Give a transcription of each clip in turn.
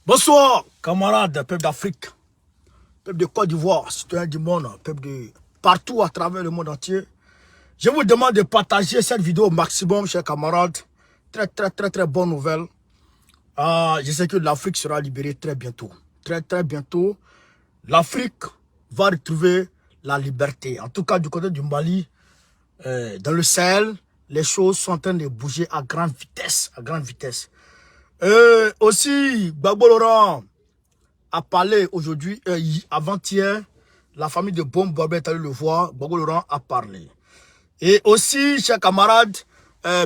Bonsoir, camarades, peuple d'Afrique, peuple de Côte d'Ivoire, citoyens du monde, peuple de partout à travers le monde entier. Je vous demande de partager cette vidéo au maximum, chers camarades. Très bonne nouvelle. Je sais que l'Afrique sera libérée très bientôt. Très bientôt, l'Afrique va retrouver la liberté. En tout cas, du côté du Mali, dans le Sahel, les choses sont en train de bouger à grande vitesse. Aussi, Gbagbo Laurent a parlé aujourd'hui, avant-hier, la famille de Bombo est allée le voir, Gbagbo Laurent a parlé. Et aussi, chers camarades,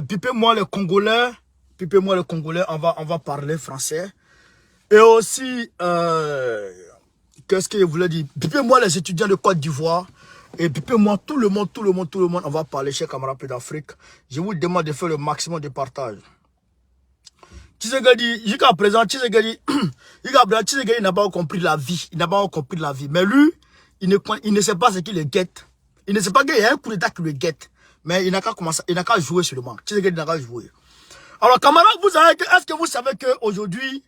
pipez-moi les Congolais, on va parler français. Et aussi, qu'est-ce que je voulais dire? Pipez-moi les étudiants de Côte d'Ivoire. Et pipez-moi tout le monde, on va parler, chers camarades d'Afrique. Je vous demande de faire le maximum de partage. Tshisekedi, jusqu'à présent, Tshisekedi n'a pas compris la vie. Il n'a pas compris la vie. Mais lui, il ne sait pas ce qui le guette. Il ne sait pas qu'il y a un coup d'état qui le guette. Mais il n'a qu'à commencer, il n'a qu'à jouer seulement. Tshisekedi n'a qu'à jouer. Alors, camarades, est-ce que vous savez qu'aujourd'hui,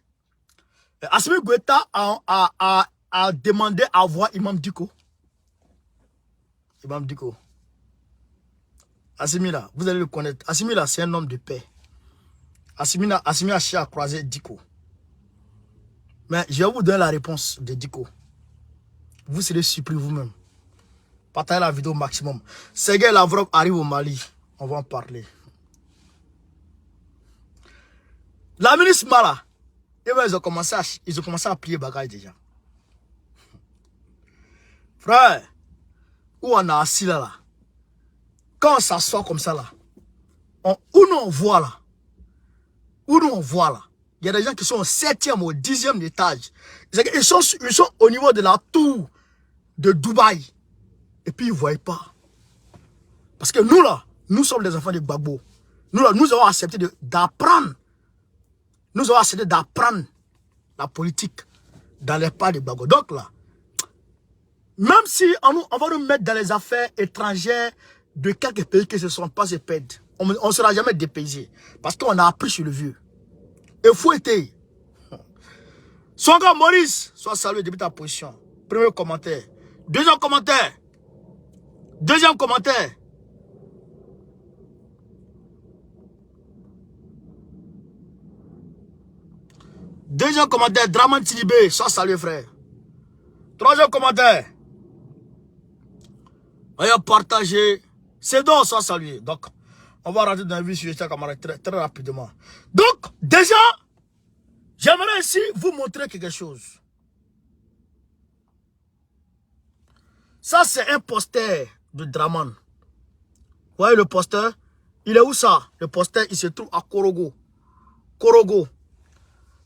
Assimi Goïta a demandé à voir Imam Dicko? Imam Dicko. Assimi là, vous allez le connaître. Assimi là, c'est un homme de paix. Assimi a cherché à croiser Dicko. Mais je vais vous donner la réponse de Dicko. Vous serez surpris vous-même. Partagez la vidéo au maximum. Sergueï Lavrov arrive au Mali. On va en parler. La ministre Mala, ils ont commencé à plier bagaille déjà. Frère, où on a assis là, quand on s'assoit comme ça là, où nous on voit là, il y a des gens qui sont au 7e, au 10e étage. Ils sont au niveau de la tour de Dubaï. Et puis ils ne voient pas. Parce que nous là, nous sommes des enfants de Gbagbo. Nous là, nous avons accepté d'apprendre. Nous avons accepté d'apprendre la politique dans les pas de Gbagbo. Donc là, même si on va nous mettre dans les affaires étrangères de quelques pays qui ne se sont pas épais, on ne sera jamais dépaysé. Parce qu'on a appris sur le vieux. Et fouetté. Songa Maurice, sois salué depuis ta position. Premier commentaire. Deuxième commentaire. Deuxième commentaire, Draman Tilibé, sois salué frère. Troisième commentaire. Veuillez partager. C'est donc, sois salué. Donc, on va rentrer dans la vie sur les camarades très rapidement. Donc, déjà, j'aimerais ici vous montrer quelque chose. Ça, c'est un poster de Draman. Vous voyez le poster? Il est où ça? Le poster, il se trouve à Korogo.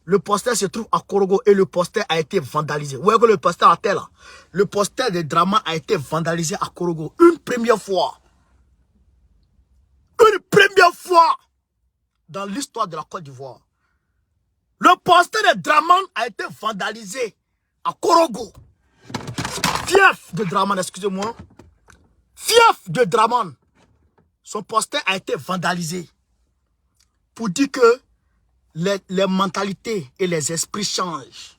Le poster se trouve à Korogo et le poster a été vandalisé. Vous voyez que le poster à terre là? Le poster de Draman a été vandalisé à Korogo. Une première fois dans l'histoire de la Côte d'Ivoire. Le poster de Draman a été vandalisé à Korogo. Fief de Draman, excusez-moi. Fief de Draman. Son poster a été vandalisé. Pour dire que les mentalités et les esprits changent.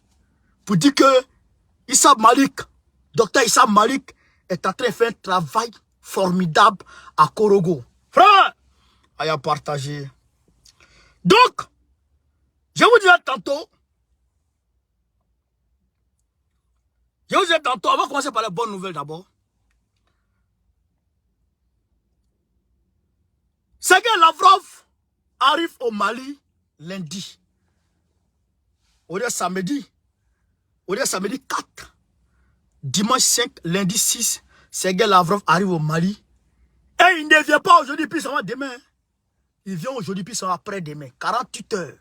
Pour dire que Issa Malik, docteur Issa Malik, est en train de faire un travail formidable à Korogo. Frère, à partager. Donc, je vous disais tantôt, on va commencer par les bonnes nouvelles d'abord. Sergueï Lavrov arrive au Mali lundi. Au samedi 4, dimanche 5, lundi 6, Sergueï Lavrov arrive au Mali. Et il ne vient pas aujourd'hui, puis ça va demain. Il vient aujourd'hui, puis ça va après-demain. 48 heures.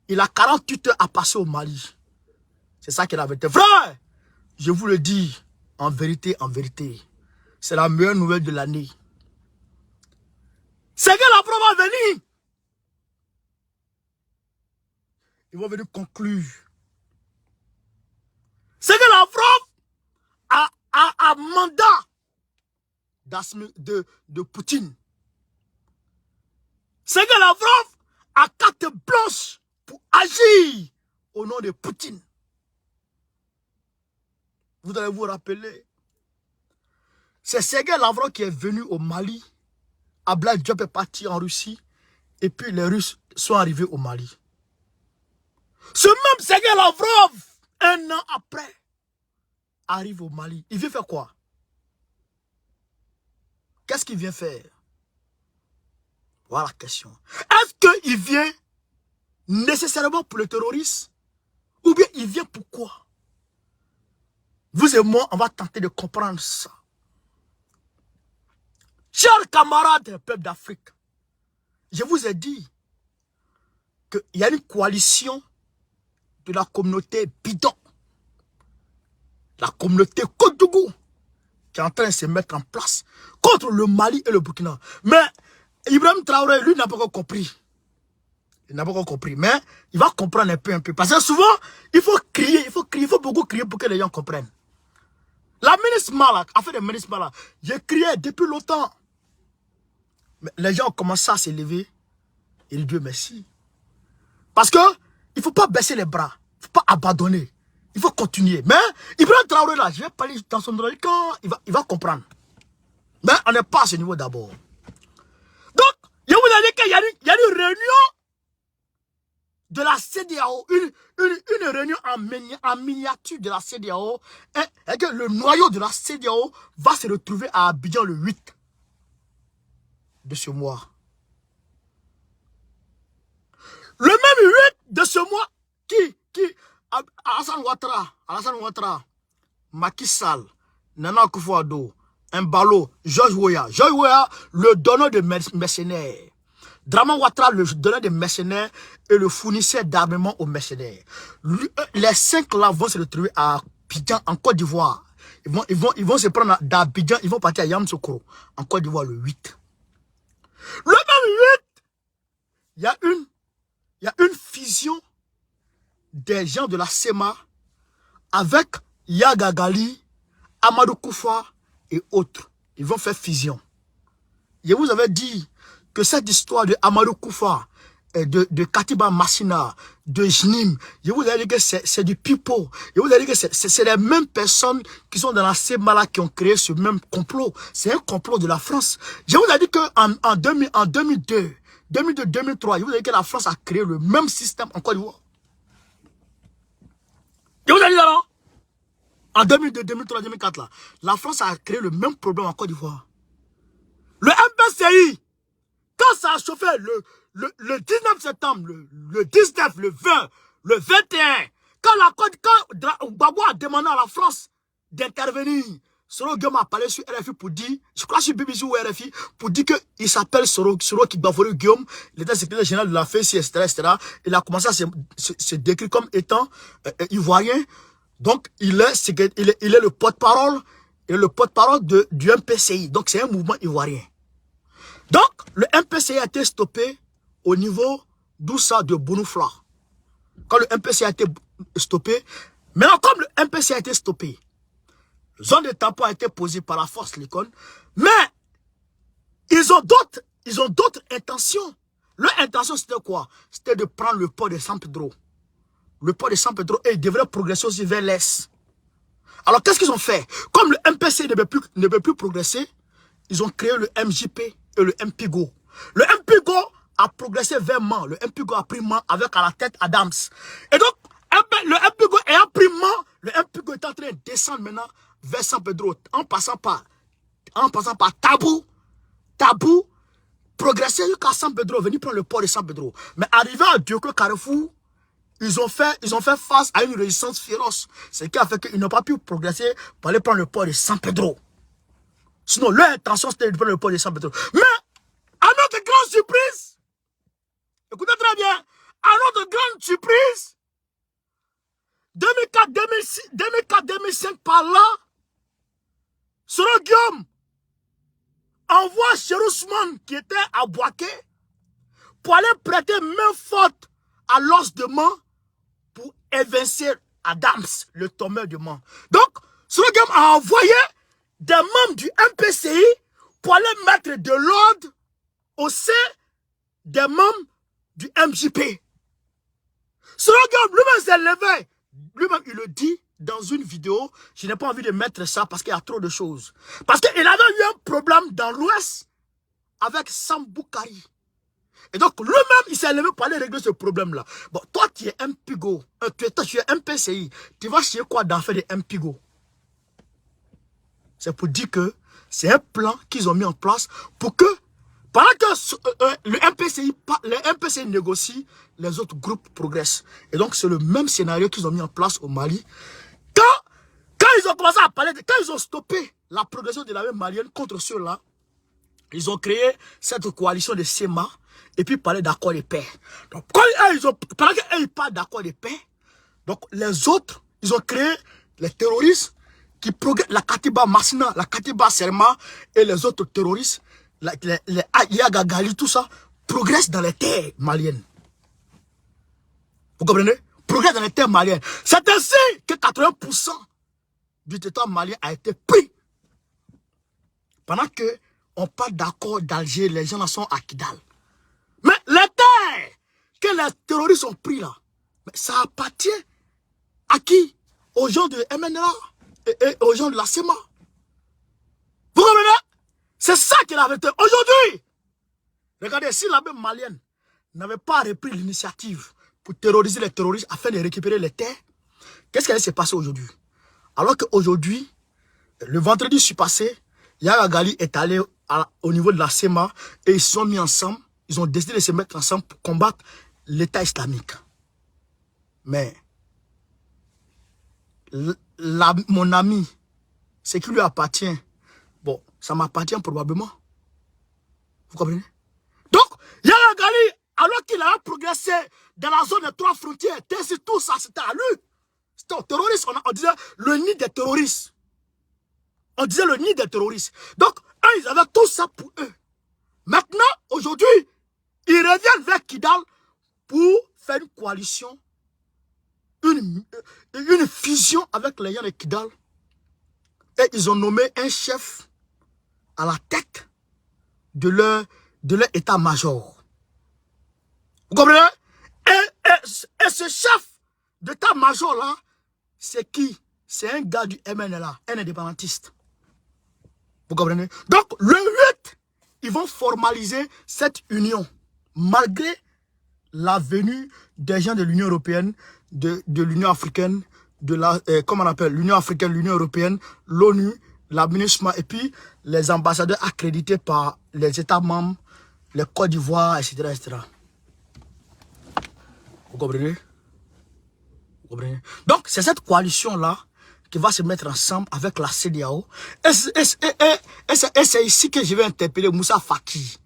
Il a 48 heures à passer au Mali. C'est ça qu'il avait été. Frère, je vous le dis, en vérité, c'est la meilleure nouvelle de l'année. Sergueï Lavrov va venir. Ils vont venir conclure. Sergueï Lavrov a mandat de Poutine. Sergueï Lavrov a carte blanche pour agir au nom de Poutine. Vous allez vous rappeler. C'est Sergei Lavrov qui est venu au Mali. Abdoulaye Diop est parti en Russie. Et puis les Russes sont arrivés au Mali. Ce même Sergei Lavrov, un an après, arrive au Mali. Il vient faire quoi? Qu'est-ce qu'il vient faire? Voilà la question. Est-ce qu'il vient nécessairement pour le terrorisme? Ou bien il vient pour quoi? Vous et moi, on va tenter de comprendre ça. Chers camarades peuple d'Afrique, je vous ai dit qu'il y a une coalition de la communauté bidon, la communauté Kodougou, qui est en train de se mettre en place contre le Mali et le Burkina. Mais Ibrahim Traoré, lui, n'a pas encore compris. Il n'a pas encore compris, mais il va comprendre un peu. Parce que souvent, il faut crier, il faut beaucoup crier pour que les gens comprennent. La ministre Mala, affaire de ministre Mala, j'ai crié depuis longtemps. Mais les gens ont commencé à se lever. Et Dieu merci. Parce que il ne faut pas baisser les bras. Il ne faut pas abandonner. Il faut continuer. Mais Ibrahim Traoré là, je vais parler dans son droit quand il va comprendre. Mais on n'est pas à ce niveau d'abord. Donc, je vous ai dit qu'il y a une réunion de la CEDEAO, une réunion en miniature de la CEDEAO, et que le noyau de la CEDEAO va se retrouver à Abidjan le 8 de ce mois. Le même 8 de ce mois, Alassane Ouattara, Macky Sall, Nana Akufo-Addo, Mbalo, George Weah, le donneur de mercenaires. Draman Ouattara, le donneur de mercenaires et le fournisseur d'armement aux mercenaires. Les 5 là vont se retrouver à Abidjan, en Côte d'Ivoire. Ils vont se prendre d'Abidjan, ils vont partir à Yamoussoukro, en Côte d'Ivoire le 8. Le même 8, il y a une fusion des gens de la SEMA avec Yagagali, Amadou Koufa et autres. Ils vont faire fusion. Je vous avais dit que cette histoire de Amadou Koufa, de Katiba Massina, de Jnim, je vous avais dit que c'est du pipeau. Je vous avais dit que c'est les mêmes personnes qui sont dans la SEMA qui ont créé ce même complot. C'est un complot de la France. Je vous ai dit qu'en 2002, 2003, je vous ai dit que la France a créé le même système en Côte d'Ivoire. Je vous ai dit là, non? En 2002, 2003, 2004, là, la France a créé le même problème en Côte d'Ivoire. Le MPCI, quand ça a chauffé le 19 septembre, le 19, le 20, le 21, quand Gbagbo a demandé à la France d'intervenir, Soro Guillaume a parlé sur RFI pour dire, je crois sur BBC ou RFI, pour dire qu'il s'appelle Soro Kibafori Guillaume, il était secrétaire général de la FECI, etc. Il a commencé à se décrire comme étant ivoirien. Donc, il est le porte-parole du MPCI. Donc, c'est un mouvement ivoirien. Donc, le MPCI a été stoppé au niveau d'Oussa de Bounoufla. Quand le MPCI a été stoppé, maintenant, comme le MPCI a été stoppé, zone de tampon a été posée par la force Likon, mais ils ont d'autres intentions. Leur intention, c'était quoi? C'était de prendre le port de San Pedro. Le port de San Pedro, et ils devraient progresser aussi vers l'est. Alors, qu'est-ce qu'ils ont fait? Comme le MPC ne peut plus progresser, ils ont créé le MJP et le MPIGO. Le MPIGO a progressé vers Mans. Le MPIGO a pris Mans avec à la tête Adams. Et donc, le MPIGO ayant pris Mans, le MPIGO est en train de descendre maintenant vers San Pedro, en passant par Tabou, progresser jusqu'à San Pedro, venir prendre le port de San Pedro. Mais arrivé à Dioko Carrefour, ils ont fait face à une résistance féroce. Ce qui a fait qu'ils n'ont pas pu progresser pour aller prendre le port de San Pedro. Sinon, leur intention, c'était de prendre le port de San Pedro. Mais, à notre grande surprise, écoutez très bien, à notre grande surprise, 2004-2005 par là, Soro Guillaume envoie Cheikh Ousmane qui était à Bouaké pour aller prêter main forte à l'os de Mans pour évincer Adams, le tombeur de Mans. Donc, Soro Guillaume a envoyé des membres du MPCI pour aller mettre de l'ordre au sein des membres du MJP. Slogum, lui-même s'est levé. Lui-même, il le dit dans une vidéo. Je n'ai pas envie de mettre ça parce qu'il y a trop de choses. Parce qu'il avait eu un problème dans l'Ouest avec Samboukari. Et donc, lui-même, il s'est levé pour aller régler ce problème-là. Bon, toi, tu es un pigot. Tu es un PCI. Tu vas chier quoi d'en faire des MPIGO? C'est pour dire que c'est un plan qu'ils ont mis en place pour que, pendant que le MPCI négocie, les autres groupes progressent. Et donc, c'est le même scénario qu'ils ont mis en place au Mali. Quand ils ont commencé à parler, quand ils ont stoppé la progression de l'armée malienne contre ceux-là, ils ont créé cette coalition de SEMA et puis parler d'accord de paix. Donc, pendant qu'ils parlent d'accord de paix, donc les autres, ils ont créé les terroristes qui progressent, la Katiba Masina, la Katiba Serma et les autres terroristes, les Ayagagali, tout ça, progressent dans les terres maliennes. Vous comprenez? Progressent dans les terres maliennes. C'est ainsi que 80% du territoire malien a été pris. Pendant que on parle d'accord d'Alger, les gens sont à Kidal. Mais les terres que les terroristes ont pris là, mais ça appartient à qui? Aux gens de MNLA et aux gens de la SEMA. Vous comprenez? C'est ça qui est la vérité. Aujourd'hui, regardez, si l'armée malienne n'avait pas repris l'initiative pour terroriser les terroristes afin de récupérer les terres, qu'est-ce qui allait se passer aujourd'hui? Alors qu'aujourd'hui, le vendredi passé, Yagagali est allé au niveau de la SEMA et ils se sont mis ensemble. Ils ont décidé de se mettre ensemble pour combattre l'État islamique. Mais mon ami, ce qui lui appartient, bon, ça m'appartient probablement. Vous comprenez? Donc, Yagagali, alors qu'il a progressé dans la zone des 3 frontières, tout ça, c'était à lui. C'était aux terroristes. On disait le nid des terroristes. On disait le nid des terroristes. Donc, eux, ils avaient tout ça pour eux. Maintenant, aujourd'hui, ils reviennent vers Kidal pour faire une coalition, une fusion avec les gens de Kidal. Et ils ont nommé un chef à la tête de leur état-major. Vous comprenez? Et ce chef d'état-major là, c'est qui? C'est un gars du MNLA, un indépendantiste. Vous comprenez? Donc, le 8, ils vont formaliser cette union, malgré la venue des gens de l'Union européenne, de l'Union africaine, de la, comment on appelle, l'Union africaine, l'Union européenne, l'ONU, la MINUSMA, et puis les ambassadeurs accrédités par les États membres, les Côte d'Ivoire, etc., etc. Vous comprenez? Vous comprenez? Donc, c'est cette coalition-là qui va se mettre ensemble avec la CEDEAO. Et c'est ici que je vais interpeller Moussa Faki.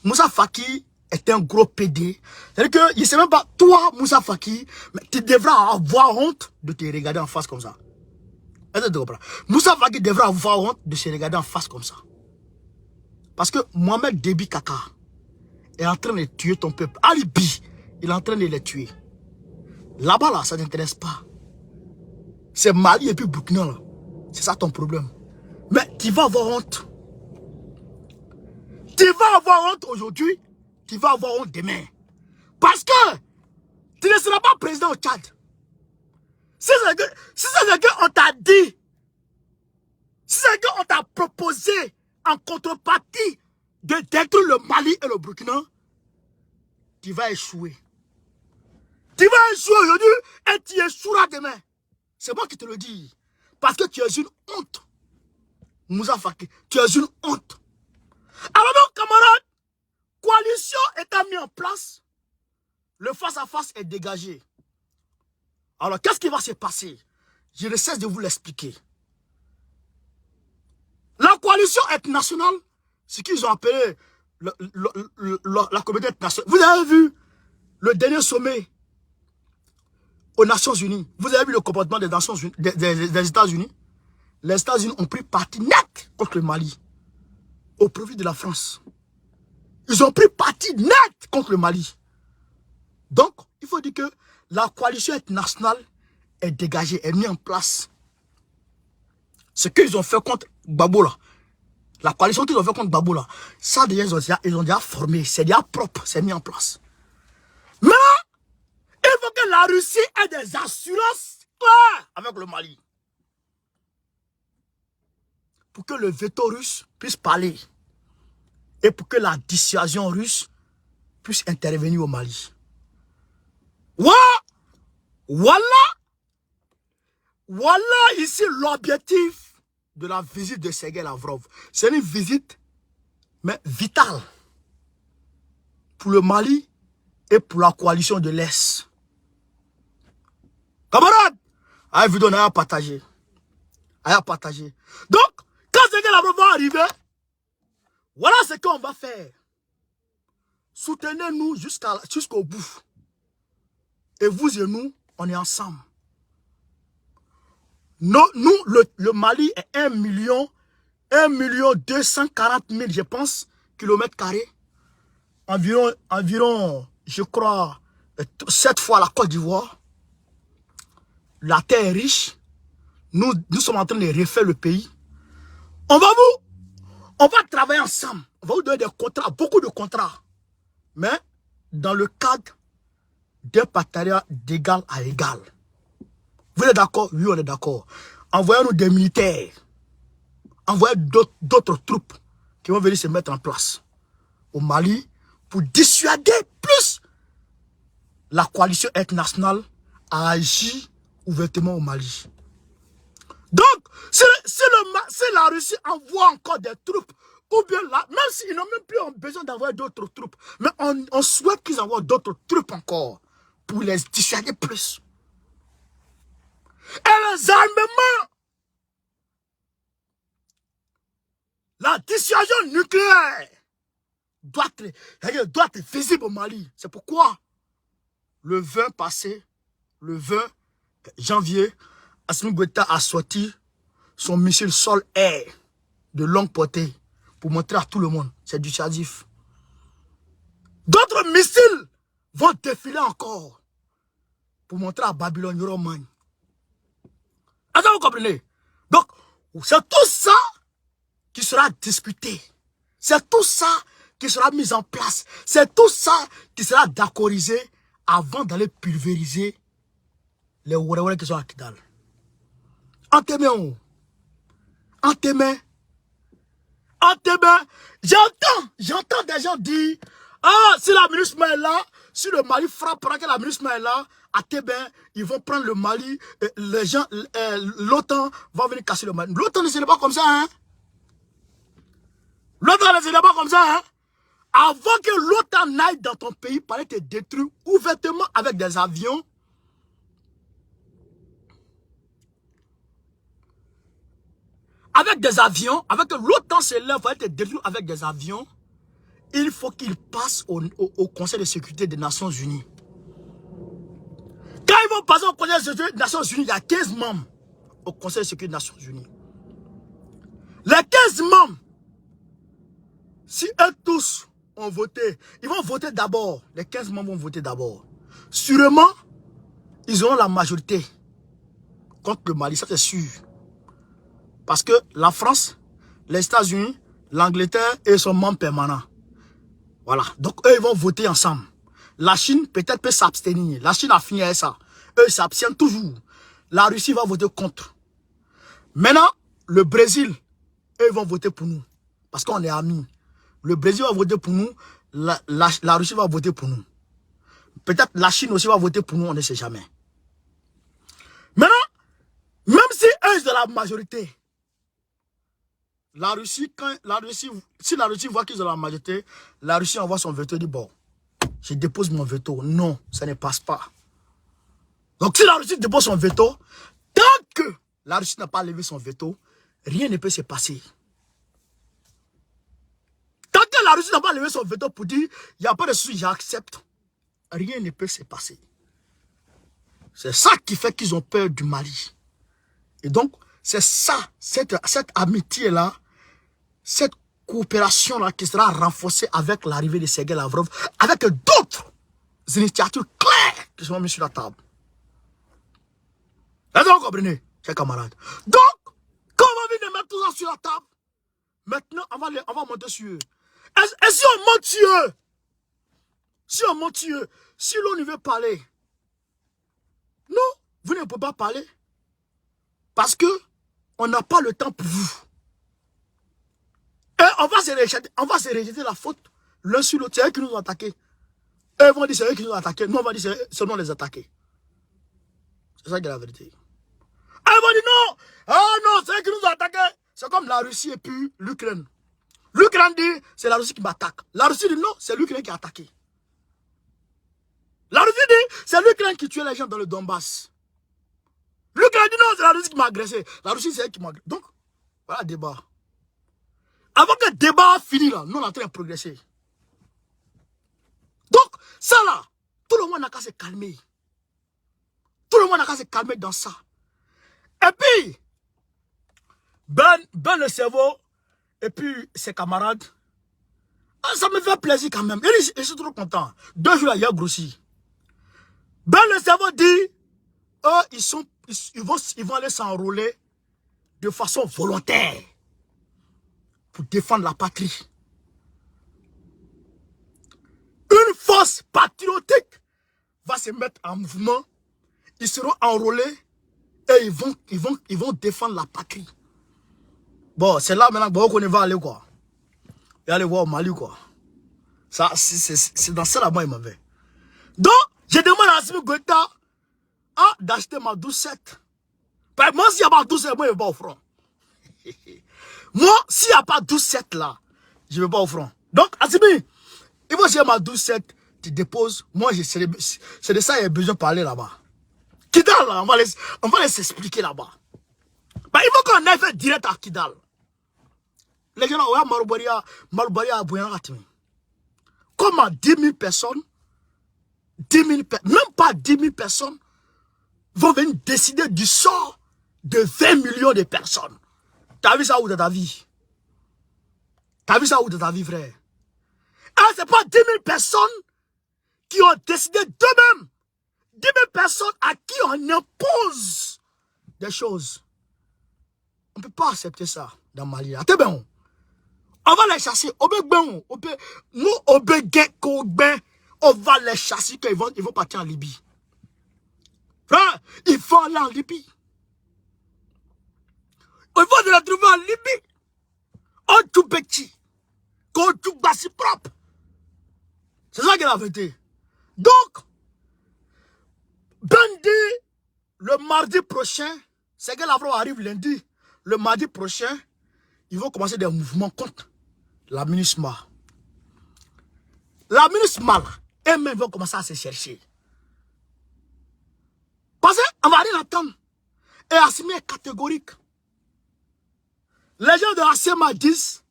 Moussa Faki est un gros PD. C'est-à-dire que, je ne sais même pas, toi, Moussa Faki, mais tu devras avoir honte de te regarder en face comme ça. Moussa Faki devra avoir honte de se regarder en face comme ça. Parce que Mohamed Déby Kaka est en train de tuer ton peuple. Alibi, il est en train de les tuer. Là-bas, là, ça ne t'intéresse pas. C'est Mali et puis Burkina, là. C'est ça ton problème. Mais tu vas avoir honte. Tu vas avoir honte aujourd'hui. Tu vas avoir honte demain. Parce que tu ne seras pas président au Tchad. Si c'est qu'on t'a dit, si c'est qu'on t'a proposé en contrepartie de détruire le Mali et le Burkina, tu vas échouer. Tu vas échouer aujourd'hui et tu échoueras demain. C'est moi qui te le dis. Parce que tu es une honte. Moussa Faki, tu es une honte. Alors donc, camarades, coalition étant mise en place, le face-à-face est dégagé. Alors, qu'est-ce qui va se passer? Je ne cesse de vous l'expliquer. La coalition internationale, ce qu'ils ont appelé la communauté internationale. Vous avez vu le dernier sommet aux Nations Unies. Vous avez vu le comportement des Nations Unies, des États-Unis. Les États-Unis ont pris parti net contre le Mali, au profit de la France. Ils ont pris parti net contre le Mali. Donc, il faut dire que la coalition internationale est dégagée, est mise en place. Ce qu'ils ont fait contre Gbagbo là, la coalition qu'ils ont fait contre Gbagbo là, ça déjà, ils ont déjà formé, c'est déjà propre, c'est mis en place. Maintenant, il faut que la Russie ait des assurances claires avec le Mali. Pour que le veto russe puisse parler. Et pour que la dissuasion russe puisse intervenir au Mali. Voilà ici l'objectif de la visite de Sergueï Lavrov. C'est une visite, mais vitale, pour le Mali et pour la coalition de l'Est. Camarades, allez vous donner à partager. Allez partager. Donc, quand Sergueï Lavrov va arriver, voilà ce qu'on va faire. Soutenez-nous jusqu'au bout. Et vous et nous, on est ensemble. Nous, le Mali est 1 240 000, je pense, kilomètres carrés. Environ, je crois, 7 fois la Côte d'Ivoire. La terre est riche. Nous sommes en train de refaire le pays. On va travailler ensemble. On va vous donner des contrats, beaucoup de contrats. Mais dans le cadre d'un partenariat d'égal à égal. Vous êtes d'accord? Oui, on est d'accord. Envoyez-nous des militaires. Envoyez d'autres troupes qui vont venir se mettre en place au Mali pour dissuader plus la coalition internationale à agir ouvertement au Mali. Donc, si la Russie envoie encore des troupes, ou bien là, même s'ils n'ont même plus besoin d'envoyer d'autres troupes, mais on souhaite qu'ils envoient d'autres troupes encore pour les dissuader plus. Et les armements, la dissuasion nucléaire doit être visible au Mali. C'est pourquoi le 20 passé, le 20 janvier, Assimi Goïta a sorti son missile sol-air de longue portée pour montrer à tout le monde. C'est du dissuasif. D'autres missiles vont défiler encore pour montrer à Babylone, Yoroman. Est-ce que vous comprenez? Donc, c'est tout ça qui sera discuté. C'est tout ça qui sera mis en place. C'est tout ça qui sera d'accordisé avant d'aller pulvériser les Ouréouérés qui sont à Kidal. En tes mains, j'entends des gens dire, ah, si la MINUSMA est là, si le Mali frappe pendant que la MINUSMA est là, à Tébin, ils vont prendre le Mali, les gens, l'OTAN va venir casser le Mali. L'OTAN ne se pas comme ça, hein. L'OTAN ne se pas comme ça, hein. Avant que l'OTAN aille dans ton pays, pour aller te détruire ouvertement avec des avions, avec que l'OTAN se lève pour aller te détruire avec des avions, il faut qu'il passe au Conseil de sécurité des Nations Unies. Quand ils vont passer au Conseil de sécurité des Nations Unies, il y a 15 membres au Conseil de sécurité des Nations Unies. Les 15 membres, si eux tous ont voté, ils vont voter d'abord. Les 15 membres vont voter d'abord. Sûrement, ils auront la majorité contre le Mali, ça c'est sûr. Parce que la France, les États-Unis, l'Angleterre et son membre permanent. Voilà. Donc, eux, ils vont voter ensemble. La Chine, peut-être, peut s'abstenir. La Chine a fini avec ça. Eux, ils s'abstiennent toujours. La Russie va voter contre. Maintenant, le Brésil, eux, ils vont voter pour nous. Parce qu'on est amis. Le Brésil va voter pour nous. La Russie va voter pour nous. Peut-être la Chine aussi va voter pour nous, on ne sait jamais. Maintenant, même si eux, sont de la majorité, la Russie, si la Russie voit qu'ils ont la majorité, la Russie envoie son veto et dit, bon, je dépose mon veto. Non, ça ne passe pas. Donc si la Russie dépose son veto, tant que la Russie n'a pas levé son veto, rien ne peut se passer. Tant que la Russie n'a pas levé son veto pour dire, il n'y a pas de souci, j'accepte, rien ne peut se passer. C'est ça qui fait qu'ils ont peur du Mali. Et donc, c'est ça, cette amitié-là, cette coopération-là qui sera renforcée avec l'arrivée de Sergueï Lavrov, avec d'autres initiatives claires qui seront mises sur la table. Est-ce que vous comprenez, chers camarades? Donc, quand on va venir mettre tout ça sur la table, maintenant, on va monter sur eux. Et si on monte sur eux, si l'on y veut parler, ne peut pas parler parce que on n'a pas le temps pour vous. Et on va se rejeter la faute l'un sur l'autre. C'est eux qui nous ont attaqués. Eux vont dire c'est eux qui nous ont attaqués. Nous, on va dire c'est nous les attaquer. C'est ça qui est la vérité. Eux vont dire non. Ah non, c'est eux qui nous ont attaqués. C'est comme la Russie et puis l'Ukraine. L'Ukraine dit c'est la Russie qui m'attaque. La Russie dit non, c'est l'Ukraine qui a attaqué. La Russie dit c'est l'Ukraine qui tuait les gens dans le Donbass. L'Ukraine dit non, c'est la Russie qui m'a agressé. La Russie c'est elle qui m'a agressé. Donc, voilà le débat. Avant que le débat finisse là, nous on est en train de progresser. Donc, ça là, tout le monde n'a qu'à se calmer. Tout le monde n'a qu'à se calmer dans ça. Et puis, Ben le cerveau, et puis ses camarades, ça me fait plaisir quand même. Et je suis trop content. 2 jours là, il a grossi. Ben le cerveau dit, eux, ils vont aller s'enrôler de façon volontaire pour défendre la patrie. Une force patriotique va se mettre en mouvement. Ils seront enrôlés et ils vont défendre la patrie. Bon, c'est là maintenant qu'on va aller quoi. Et aller voir au Mali quoi. Ça, c'est dans ça là-bas il m'avait. Donc, je demande à Assimi Goïta d'acheter ma 12-7. Moi, s'il n'y a pas 12-7, moi, je ne vais pas au front. Moi, s'il n'y a pas 12-7 là, je ne vais pas au front. Donc, Assimi, il faut que j'ai ma 12-7, tu déposes. Moi, c'est de ça qu'il y a besoin de parler là-bas. Kidal, là, on va les expliquer là-bas. Bah, il faut qu'on aille faire direct à Kidal. Les gens là, ouais, Marubaria, comment 10 000 personnes, même pas 10 000 personnes, vont venir décider du sort de 20 millions de personnes. T'as vu ça où dans ta vie? T'as vu ça où dans ta vie, frère? Ah, c'est pas 10 000 personnes qui ont décidé d'eux-mêmes. 10 000 personnes à qui on impose des choses. On ne peut pas accepter ça dans Mali. On va les chasser. On va les chasser quand ils vont partir en Libye. Frère, ils vont aller en Libye. Ils vont se retrouver en Libye. On tout petit. On tout bassi propre. C'est ça qui est la vérité. Donc, Bandi, le mardi prochain, c'est que la France arrive lundi. Le mardi prochain, ils vont commencer des mouvements contre la MINUSMA. La MINUSMA, eux-mêmes vont commencer à se chercher. Parce qu'on va rien attendre. Et Assimi est catégorique. Les gens de Assima disent,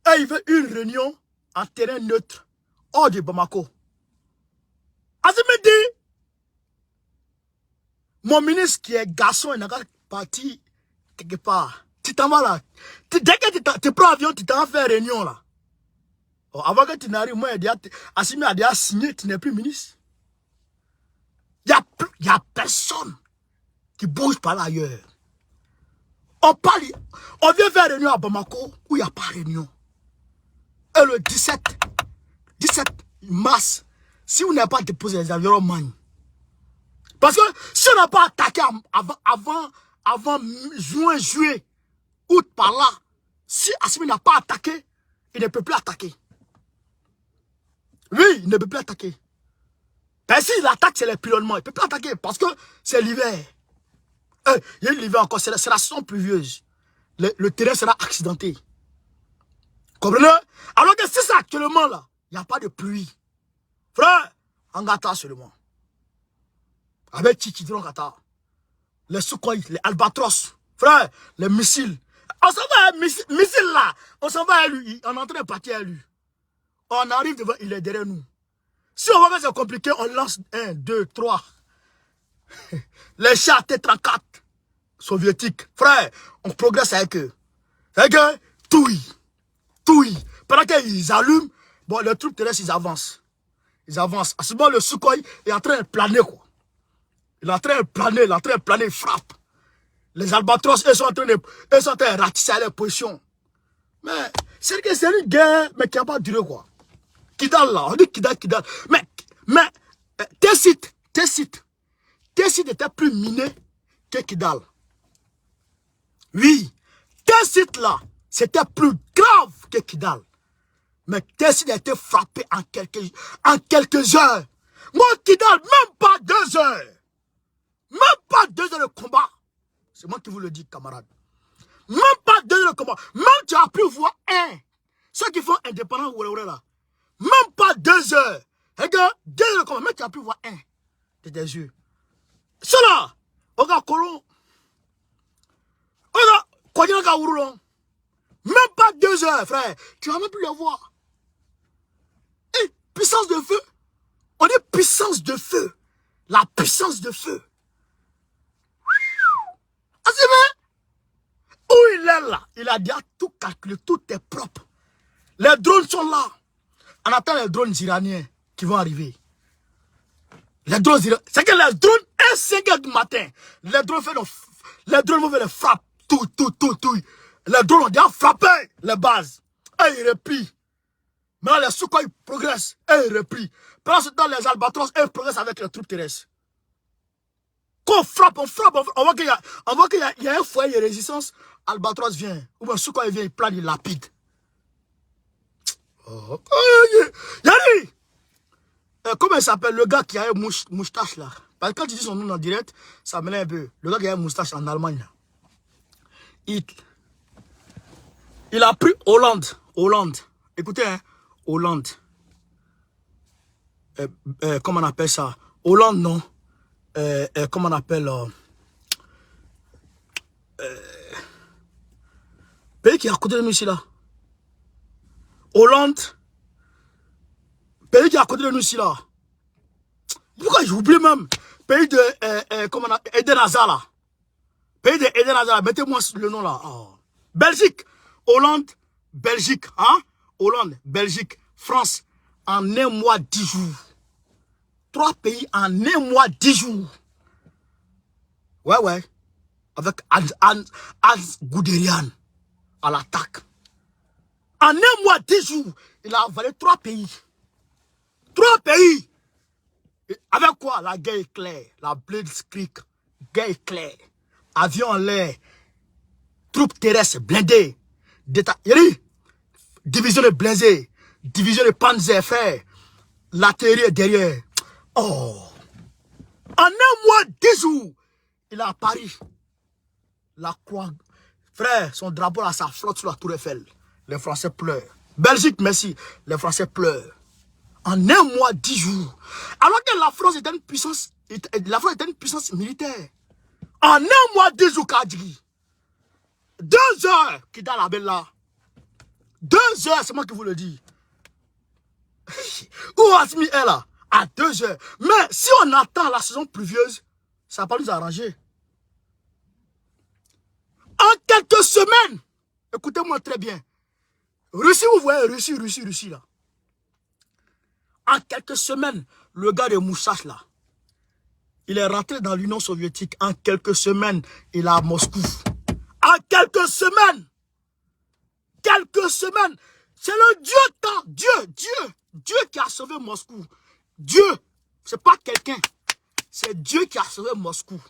et ils veulent une réunion en terrain neutre, hors de Bamako. Assimi dit, mon ministre qui est garçon, il n'a pas parti quelque part. Tu t'en vas là. Dès que tu prends l'avion, tu t'en vas faire réunion là. Oh, avant que tu n'arrives, moi, Assimi a déjà signé, tu n'es plus ministre. Il n'y a personne qui bouge par là ailleurs. On vient faire réunion à Bamako où il n'y a pas réunion. Et le 17 mars, si vous n'avez pas déposé les avions, man. Parce que si on n'a pas attaqué avant juin, juillet, août par là, si Assimi n'a pas attaqué, il ne peut plus attaquer. Oui, il ne peut plus attaquer. Mais s'il attaque, c'est les pilonnements. Il ne peut plus attaquer parce que c'est l'hiver. Il y a l'hiver encore, c'est la saison pluvieuse. Le terrain sera accidenté. Comprenez? Alors que si c'est actuellement là, il n'y a pas de pluie. Frère, Angata seulement. Avec Tchitchidron Angata. Les Sukhoi, les Albatros. Frère, les missiles. On s'en va à missile là. On s'en va à lui. On est en train de partir à lui. On arrive devant, il est derrière nous. Si on voit que c'est compliqué, on lance 1, 2, 3. Les chars T-34 soviétiques. Frère, on progresse avec eux. C'est que touille. Pendant qu'ils allument, bon, les troupes terrestres, ils avancent. À ce moment, le Sukhoi est en train de planer, quoi. Il est en train de planer, il frappe. Les albatros, ils sont en train de ratisser à leur position. Mais, c'est une guerre, mais qui n'a pas duré, quoi. Kidal, là, on dit Kidal. Mais, tes sites, Tessit était plus miné que Kidal. Oui, Tessit là, c'était plus grave que Kidal. Mais Tessit a été frappé en quelques heures. Moi, Kidal, même pas 2 heures. Même pas 2 heures de combat. C'est moi qui vous le dis, camarade. Même pas 2 heures de combat. Même tu as pu voir un. Ceux qui font indépendant, là. Même pas 2 heures. Regarde, 2 heures de combat. Même tu as pu voir un de tes yeux. Cela, regarde, Colon. Regarde, Kodina Kaourou. Même pas 2 heures, frère. Tu vas même plus le voir. Et puissance de feu. On dit puissance de feu. La puissance de feu. Où il est là, il a déjà tout calculé, tout est propre. Les drones sont là. On attend les drones iraniens qui vont arriver. Les drones iraniens, c'est que les drones, à 5 h du matin, les drones vont faire les frappes. Tout. Les drones ont déjà frappé les bases. Et ils replient. Maintenant, les Sukhoi progressent. Et ils replient. Pendant ce temps, les albatros, ils progressent avec les troupes terrestres. Quand on frappe, on voit qu'il y a un foyer de résistance. Albatros vient. Ou bien Sukhoi vient, il plane, il lapide. Yanni! Comment il s'appelle le gars qui a une moustache là? Parce que quand tu dis son nom en direct, ça m'énerve un peu. Le gars qui a une moustache en Allemagne là. Il a pris Hollande. Écoutez, hein, Hollande. Comment on appelle ça? Hollande, non. Comment on appelle pays qui est à côté de nous ici là. Hollande. Pays qui est à côté de nous ici là. Pourquoi j'oublie même? Pays de comment on appelle Eden Hazard là. Pays de Eden Hazard. Mettez-moi le nom là. Oh. Belgique. Hollande. Belgique. Hein? Hollande. Belgique. France. En 1 mois, 10 jours. 3 pays en 1 mois, 10 jours. Ouais. Avec Hans Guderian à l'attaque. En 1 mois, 10 jours, il a avalé 3 pays. 3 pays. Et avec quoi? La guerre éclair. La Blitzkrieg. Guerre éclair. Avion en l'air. Troupes terrestres blindées. Division de blindés. Division de Panzer, frère. L'artillerie derrière. Oh. En 1 mois, 10 jours, il est à Paris. La croix. Frère, son drapeau là, ça flotte sur la tour Eiffel. Les Français pleurent. Belgique, merci. Les Français pleurent. En 1 mois, 10 jours. Alors que la France était une puissance, militaire. En 1 mois, 10 jours, Kadji. 2 heures, qui dans la belle là. 2 heures, c'est moi qui vous le dis. Où Asmi est là? À 2 heures. Mais si on attend la saison pluvieuse, ça va pas nous arranger. En quelques semaines, écoutez-moi très bien. Russie, vous voyez, Russie là. En quelques semaines, le gars de moustache là, il est rentré dans l'Union soviétique. En quelques semaines, il est à Moscou. En quelques semaines. Quelques semaines. C'est le Dieu temps. Dieu qui a sauvé Moscou. Dieu. C'est pas quelqu'un. C'est Dieu qui a sauvé Moscou.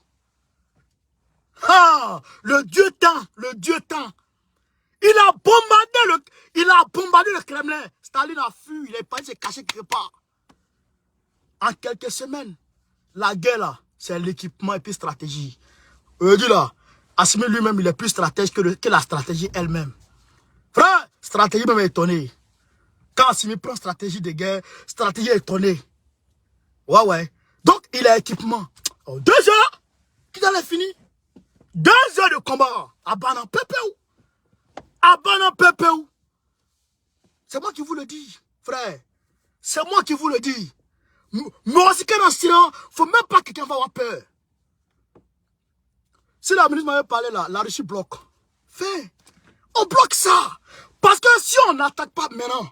Ah, le Dieu temps. Il a bombardé le Kremlin. Staline a fui. Il est parti se cacher quelque part. En quelques semaines. La guerre là, c'est l'équipement et puis stratégie. Dit là, Assimi lui-même, il est plus stratège que la stratégie elle-même. Frère, stratégie même étonnée. Quand Assimi prend stratégie de guerre, stratégie étonnée. Ouais. Donc, il a équipement. Oh, 2 heures, qu'il allait fini. 2 heures de combat. À Banan Pépéou. C'est moi qui vous le dis, frère. C'est moi qui vous le dis. Moi aussi, quand on est silence, il ne faut même pas que quelqu'un va avoir peur. Si la ministre m'avait parlé là, la Russie bloque. Fait, on bloque ça. Parce que si on n'attaque pas maintenant,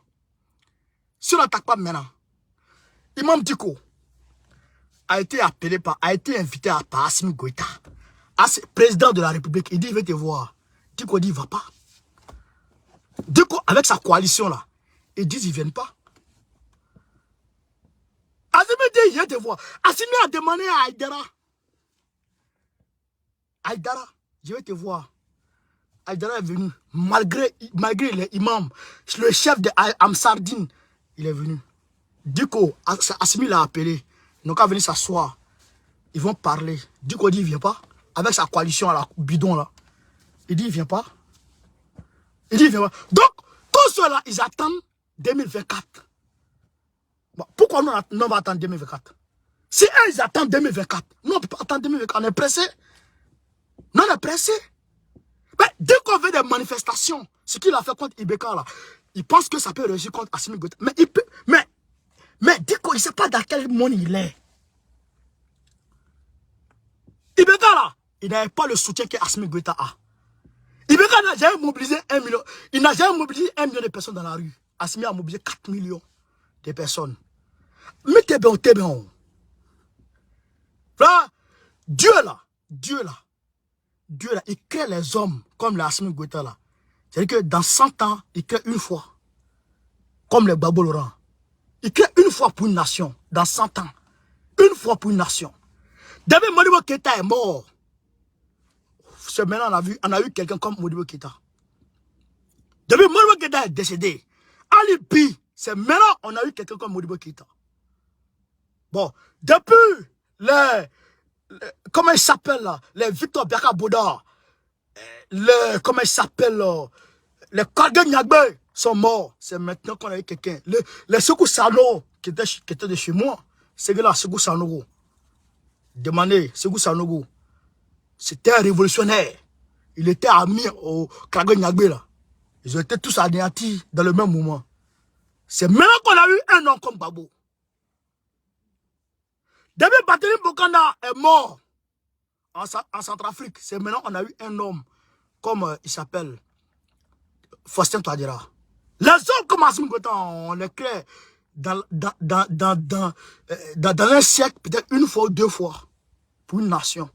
Imam Dicko a été invité par Assimi Goïta, président de la République. Il dit, il veut te voir. Dicko dit, il ne va pas. Dicko, avec sa coalition là, ils disent, ils ne viennent pas. Assimi dit, il vient te voir. Assimi a demandé à Aïdara Aïdara, je vais te voir. Aïdara est venu. Malgré les imams, le chef de Amsardine, il est venu. Diko, Assimi l'a appelé. Ils n'ont qu'à venir s'asseoir. Ils vont parler. Diko dit, il ne vient pas. Avec sa coalition à la bidon là. Il dit, il ne vient pas. Il dit, il ne vient pas. Donc, tous ceux-là, ils attendent 2024. Bon, pourquoi nous, on va attendre 2024? Si eux, ils attendent 2024, nous, on ne peut pas attendre 2024. On est pressé. Non, on est pressé. Mais dès qu'on veut des manifestations, ce qu'il a fait contre Ibeka là, il pense que ça peut réussir contre Assimi Goïta. Mais il peut. Mais Diko, il ne sait pas dans quel monde il est. Ibeka là, il n'avait pas le soutien que Assimi Goïta a. Ibeka n'a jamais mobilisé 1 million. Il n'a jamais mobilisé 1 million de personnes dans la rue. Assimi a mobilisé 4 millions de personnes. Mais t'es bien. Là, Dieu là, il crée les hommes comme les Assimi Goïta là. C'est-à-dire que dans 100 ans, il crée une fois. Comme les Babo Laurent. Il crée une fois pour une nation. Dans 100 ans. Une fois pour une nation. Depuis Modibo Keïta est mort. C'est maintenant on a eu quelqu'un comme Modibo Keïta. Depuis Modibo Keïta est décédé. Ali Bi, c'est maintenant on a eu quelqu'un comme Modibo Keïta. Bon, depuis comment il s'appelle là? Les Victor Biaka Boda. Comment il s'appelle là? Les Kage Nyagbe sont morts. C'est maintenant qu'on a eu quelqu'un. Les Sekou Sano, qui était de chez moi. C'est là, Sekou Sanogo. Demandez, Sekou Sanogo. C'était un révolutionnaire. Il était ami au Kage Nyagbe là. Ils ont été tous anéantis dans le même moment. C'est maintenant qu'on a eu un homme comme Babo. Depuis Batelin Bokanda est mort en Centrafrique, c'est maintenant qu'on a eu un homme comme il s'appelle Faustin Touadéra. Les hommes comme Assimi Goïta, on les crée dans un siècle, peut-être une fois ou deux fois, pour une nation.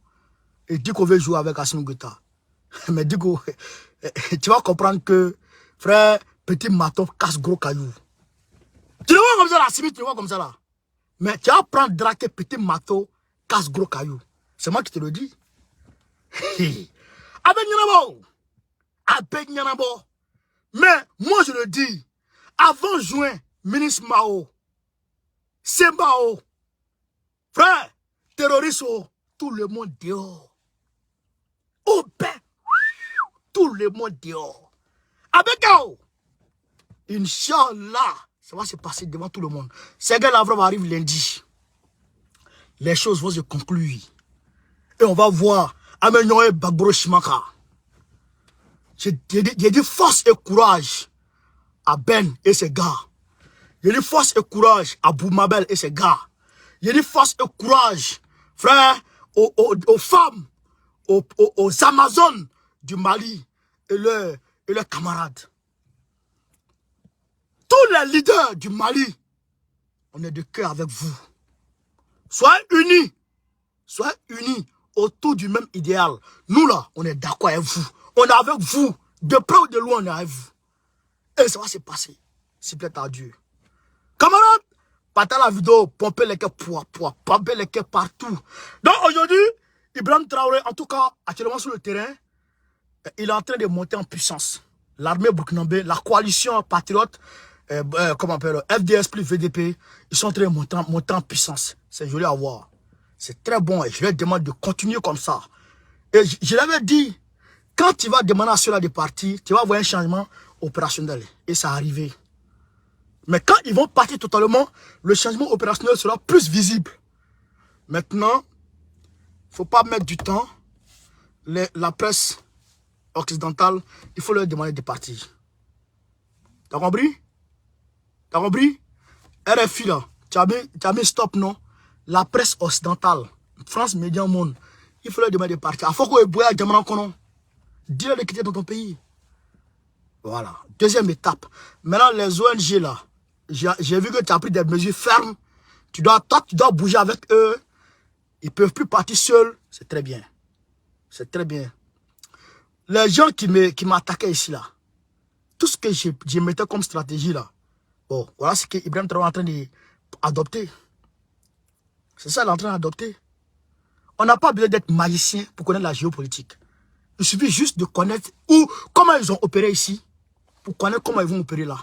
Et dit qu'on veut jouer avec Assimi Goïta. Mais du coup, tu vas comprendre que, frère, petit maton casse gros caillou. Tu le vois comme ça là, Assimi, tu le vois comme ça là. Mais tu vas prendre draquer petit maton, casse gros caillou. C'est moi qui te le dis. Avec Nyanabo. Mais moi je le dis, avant juin, ministre Mao, c'est Mao. Frère, terroriste, tout le monde dehors. Au pain, tout le monde dehors. Avec eux, Inch'Allah, ça va se passer devant tout le monde. Sergei Lavrov arrive lundi. Les choses vont se conclure. Et on va voir Amenyoé Bagboro Shimaka. J'ai dit force et courage à Ben et ses gars. J'ai dit force et courage à Boumabel et ses gars. J'ai dit force et courage, frère, aux femmes, aux Amazones du Mali et leurs camarades. Tous les leaders du Mali, on est de cœur avec vous. Soyez unis autour du même idéal. Nous là, on est d'accord avec vous. On est avec vous. De près ou de loin, on est avec vous. Et ça va se passer. S'il plaît à Dieu. Camarades, partagez la vidéo, pompez les cœurs, pompez les cœurs partout. Donc aujourd'hui, Ibrahim Traoré, en tout cas, actuellement sur le terrain, il est en train de monter en puissance. L'armée burkinabé, la coalition patriote, comment on appelle, FDS plus VDP, ils sont en train de monter en puissance. C'est joli à voir. C'est très bon et je leur demande de continuer comme ça. Et je l'avais dit, quand tu vas demander à ceux-là de partir, tu vas voir un changement opérationnel. Et ça arrivé. Mais quand ils vont partir totalement, le changement opérationnel sera plus visible. Maintenant, il ne faut pas mettre du temps. La presse occidentale, il faut leur demander de partir. T'as compris? T'as compris? RFI là, tu as mis stop, non? La presse occidentale, France Média Monde, il faut leur demander de partir. Il faut que vous ayez dis-leur de quitter dans ton pays. Voilà. Deuxième étape. Maintenant, les ONG là, j'ai vu que tu as pris des mesures fermes. Toi, tu dois bouger avec eux. Ils ne peuvent plus partir seuls. C'est très bien. C'est très bien. Les gens qui m'attaquaient ici là, tout ce que je mettais comme stratégie là, bon, voilà ce que Ibrahim Traoré est en train d'adopter. C'est ça qu'il est en train d'adopter. On n'a pas besoin d'être magicien pour connaître la géopolitique. Il suffit juste de connaître comment ils ont opéré ici pour connaître comment ils vont opérer là.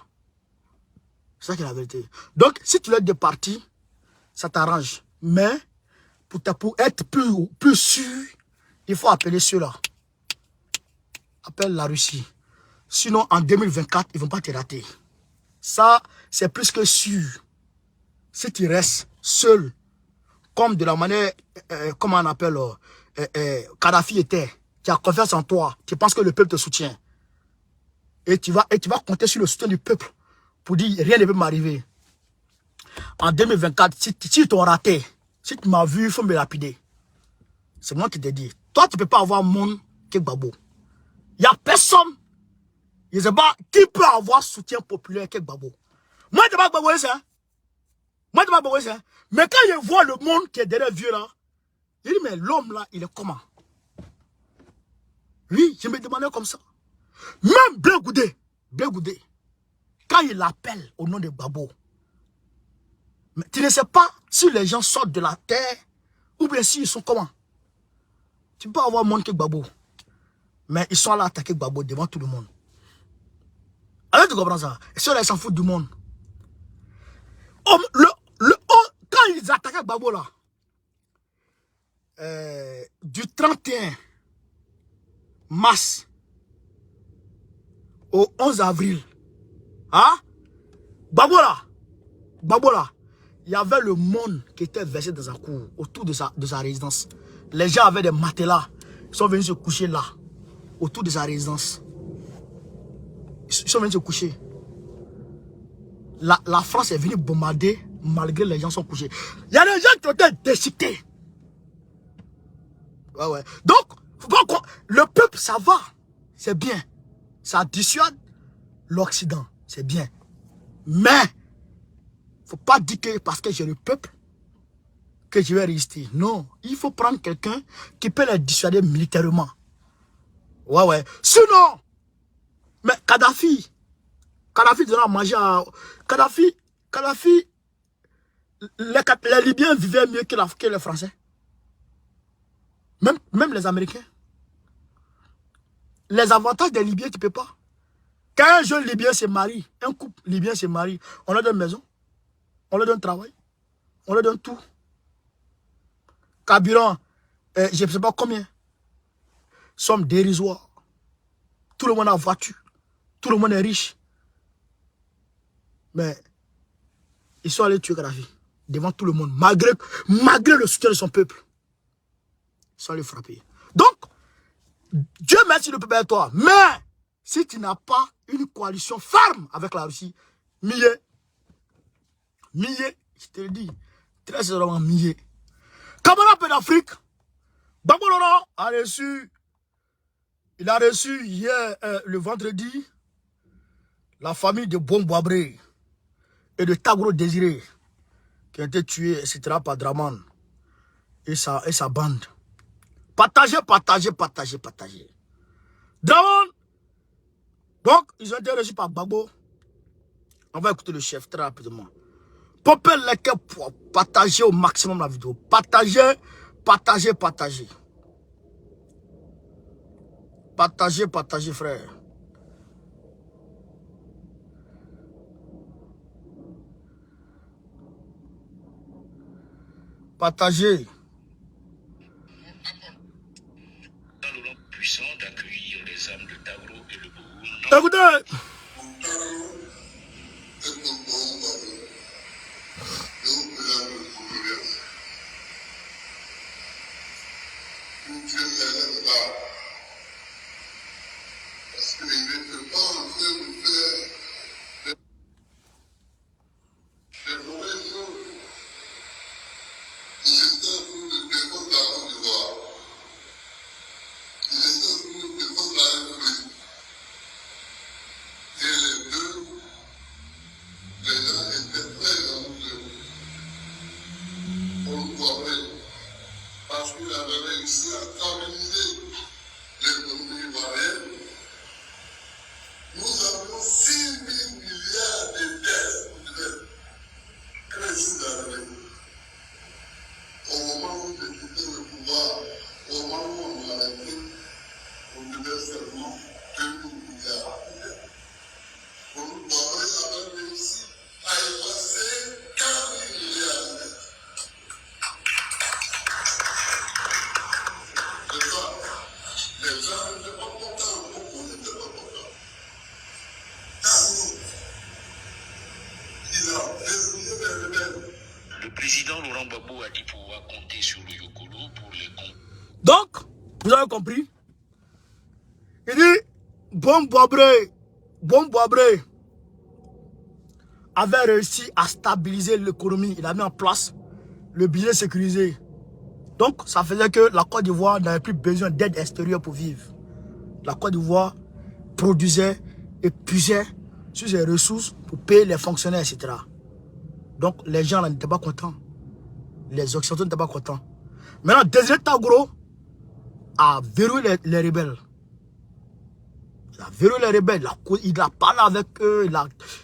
C'est ça qui est la vérité. Donc, si tu lèves des partis, ça t'arrange. Mais, pour être plus sûr, il faut appeler ceux-là. Appelle la Russie. Sinon, en 2024, ils ne vont pas te rater. Ça, c'est plus que sûr. Si tu restes seul, comme de la manière, comment on appelle, Kadhafi était, tu as confiance en toi, tu penses que le peuple te soutient. Et tu vas compter sur le soutien du peuple pour dire rien ne peut m'arriver. En 2024, si tu t'as raté, si tu m'as vu, il faut me lapider. C'est moi qui te dis. Toi, tu ne peux pas avoir monde qui est Gbagbo. Il n'y a personne. Je ne sais pas qui peut avoir soutien populaire qui est Gbagbo. Moi, je ne sais pas Gbagbo, c'est. Moi, je ne sais pas Gbagbo, c'est. Mais quand je vois le monde qui est derrière vieux là, je dis, mais l'homme là, il est comment? Oui, je me demandais comme ça. Même Blé Goudé, quand il appelle au nom de Gbagbo, mais tu ne sais pas si les gens sortent de la terre ou bien s'ils sont comment. Tu peux avoir monde qui est Gbagbo, mais ils sont allés attaquer Gbagbo devant tout le monde. Alors tu comprends ça? Et ceux-là, ils s'en foutent du monde. Quand ils attaquaient Gbagbo là, du 31 mars au 11 avril, hein? Gbagbo là, il y avait le monde qui était versé dans sa cour, autour de sa résidence. Les gens avaient des matelas, ils sont venus se coucher là, autour de sa résidence. Ils sont venus se coucher. La France est venue bombarder malgré les gens sont couchés. Il y a des gens qui ont été déchiquetés. Ouais. Donc, faut pas le peuple, ça va. C'est bien. Ça dissuade l'Occident. C'est bien. Mais, faut pas dire que parce que j'ai le peuple, que je vais résister. Non. Il faut prendre quelqu'un qui peut les dissuader militairement. Ouais. Sinon, mais Kadhafi donnait à manger à... Kadhafi, les Libyens vivaient mieux que les Français. Même les Américains. Les avantages des Libyens, tu ne peux pas. Quand un jeune Libyen se marie, un couple Libyen se marie, on leur donne maison, on leur donne travail, on leur donne tout. Carburant, je ne sais pas combien, somme dérisoire. Tout le monde a voiture, tout le monde est riche. Mais ils sont allés tuer Kadhafi devant tout le monde, malgré le soutien de son peuple. Ils sont allés frapper. Donc, Dieu merci le peuple est toi. Mais, si tu n'as pas une coalition ferme avec la Russie, milliers, je te le dis, très sérieusement milliers. Camarade peu d'Afrique, Gbagbo Laurent il a reçu hier, le vendredi, la famille de Bombouabré et de Tagro Désiré, qui ont été tués, etc. par Draman et sa bande. Partagez. Draman, donc, ils ont été reçus par Gbagbo. On va écouter le chef très rapidement. Popez les cœurs pour partager au maximum la vidéo. Partagez. Partagez, frère. Partagez. Puissant d'accueillir les âmes de Tagro et le Bourgogne. Écoutez. Au moment où j'ai quitté le pouvoir, Normalement, la République, on devait seulement 2 milliards. Pour nous parler, avait réussi à effacer 4 milliards. C'est ça. Les gens n'étaient pas contents, beaucoup n'étaient pas contents. Ils ont verrouillé les rebelles. Le président Laurent Gbagbo a dit pouvoir compter sur le Yokolo pour les comptes. Donc, vous avez compris? Il dit, Bon Boabré avait réussi à stabiliser l'économie. Il a mis en place le budget sécurisé. Donc, ça faisait que la Côte d'Ivoire n'avait plus besoin d'aide extérieure pour vivre. La Côte d'Ivoire produisait et puisait sur ses ressources pour payer les fonctionnaires, etc. Donc, les gens là n'étaient pas contents. Les Occidentaux n'étaient pas contents. Maintenant, Désiré Tagoro a verrouillé les rebelles. Il a verrouillé les rebelles. Il a parlé avec eux.